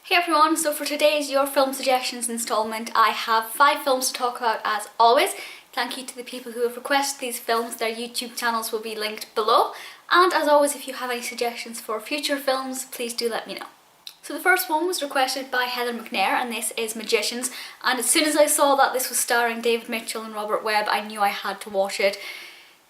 Hey everyone, so for today's Your Film Suggestions installment, I have 5 films to talk about as always. Thank you to the people who have requested these films. Their YouTube channels will be linked below. And as always, if you have any suggestions for future films, please do let me know. So the first one was requested by Heather McNair, and this is Magicians. And as soon as I saw that this was starring David Mitchell and Robert Webb, I knew I had to watch it.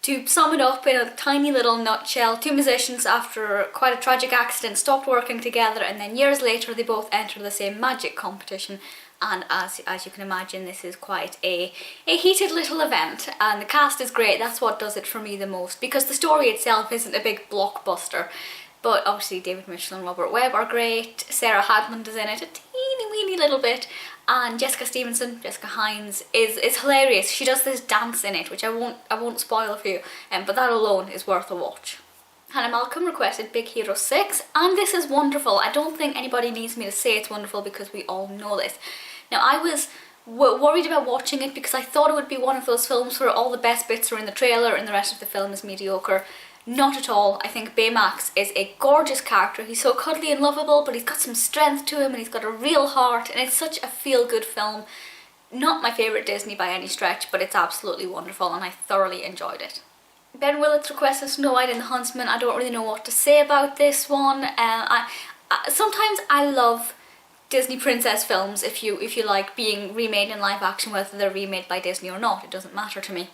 To sum it up in a tiny little nutshell, 2 musicians after quite a tragic accident stopped working together, and then years later they both enter the same magic competition. And as you can imagine, this is quite a heated little event, and the cast is great. That's what does it for me the most, because the story itself isn't a big blockbuster. But obviously David Mitchell and Robert Webb are great. Sarah Hadland is in it a teeny weeny little bit, and Jessica Hynes is hilarious. She does this dance in it, which I won't spoil for you, but that alone is worth a watch. Hannah Malcolm requested Big Hero 6, and this is wonderful. I don't think anybody needs me to say it's wonderful because we all know this. Now, I was worried about watching it because I thought it would be one of those films where all the best bits are in the trailer and the rest of the film is mediocre. Not at all. I think Baymax is a gorgeous character. He's so cuddly and lovable, but he's got some strength to him and he's got a real heart, and it's such a feel-good film. Not my favourite Disney by any stretch, but it's absolutely wonderful and I thoroughly enjoyed it. Ben Willits requested Snow White and the Huntsman. I don't really know what to say about this one. Sometimes I love Disney princess films, if you like, being remade in live action, whether they're remade by Disney or not. It doesn't matter to me.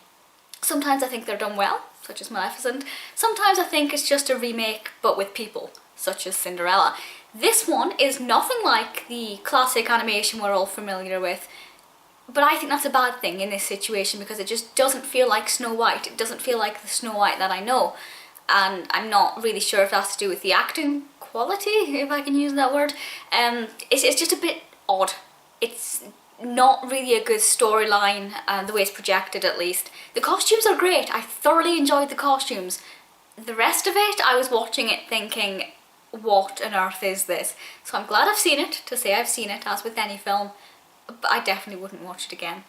Sometimes I think they're done well, such as Maleficent. Sometimes I think it's just a remake but with people, such as Cinderella. This one is nothing like the classic animation we're all familiar with, but I think that's a bad thing in this situation because it just doesn't feel like Snow White. It doesn't feel like the Snow White that I know, and I'm not really sure if that's to do with the acting quality, if I can use that word. It's just a bit odd. It's not really a good storyline, the way it's projected at least. The costumes are great. I thoroughly enjoyed the costumes. The rest of it, I was watching it thinking, what on earth is this? So I'm glad I've seen it, to say I've seen it, as with any film, but I definitely wouldn't watch it again.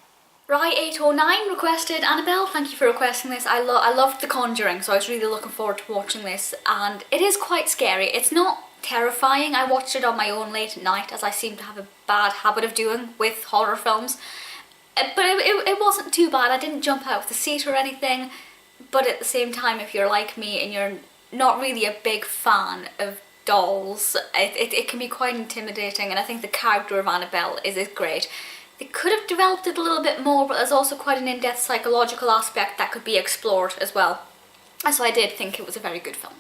Rye809 requested Annabelle. Thank you for requesting this. I loved The Conjuring, so I was really looking forward to watching this, and it is quite scary. It's not terrifying. I watched it on my own late at night, as I seem to have a bad habit of doing with horror films, but it wasn't too bad. I didn't jump out of the seat or anything, but at the same time, if you're like me and you're not really a big fan of dolls, it can be quite intimidating, and I think the character of Annabelle is great. They could have developed it a little bit more, but there's also quite an in-depth psychological aspect that could be explored as well. So I did think it was a very good film.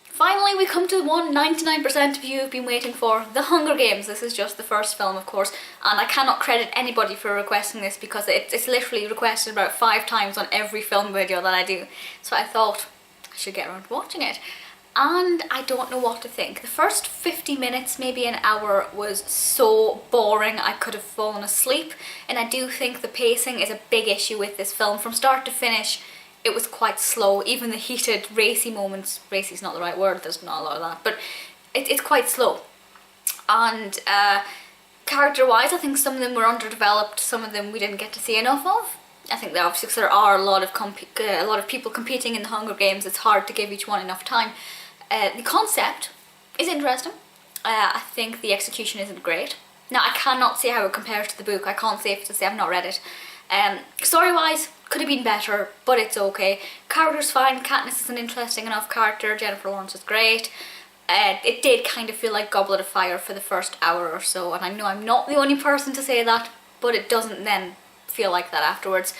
Finally, we come to the one 99% of you have been waiting for, The Hunger Games. This is just the first film, of course, and I cannot credit anybody for requesting this because it's literally requested about 5 times on every film video that I do. So I thought I should get around to watching it. And I don't know what to think. The first 50 minutes, maybe an hour, was so boring I could have fallen asleep, and I do think the pacing is a big issue with this film. From start to finish, it was quite slow. Even the heated, racy moments, racy's not the right word, there's not a lot of that, but it's quite slow. And character-wise, I think some of them were underdeveloped, some of them we didn't get to see enough of. I think that obviously, because there are a lot of people competing in the Hunger Games, it's hard to give each one enough time. The concept is interesting. I think the execution isn't great. Now, I cannot say how it compares to the book. I can't say to say I've not read it. Story-wise, could have been better, but it's okay. Character's fine. Katniss is an interesting enough character. Jennifer Lawrence is great. It did kind of feel like Goblet of Fire for the first hour or so, and I know I'm not the only person to say that, but it doesn't then feel like that afterwards.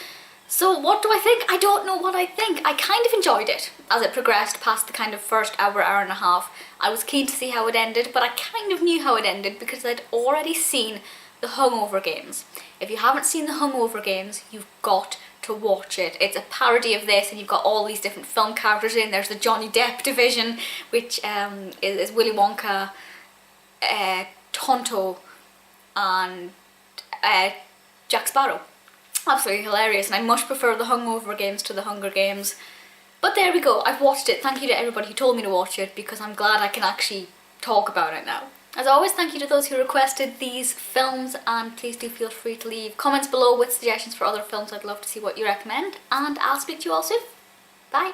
So what do I think? I don't know what I think. I kind of enjoyed it as it progressed past the kind of first hour and a half. I was keen to see how it ended, but I kind of knew how it ended because I'd already seen the HungOVER Games. If you haven't seen the HungOVER Games, you've got to watch it. It's a parody of this, and you've got all these different film characters in. There's the Johnny Depp division, which is Willy Wonka, Tonto, and Jack Sparrow. Absolutely hilarious, and I much prefer the HungOVER Games to the Hunger Games. But there we go, I've watched it. Thank you to everybody who told me to watch it, because I'm glad I can actually talk about it now. As always, thank you to those who requested these films, and please do feel free to leave comments below with suggestions for other films. I'd love to see what you recommend, and I'll speak to you all soon. Bye!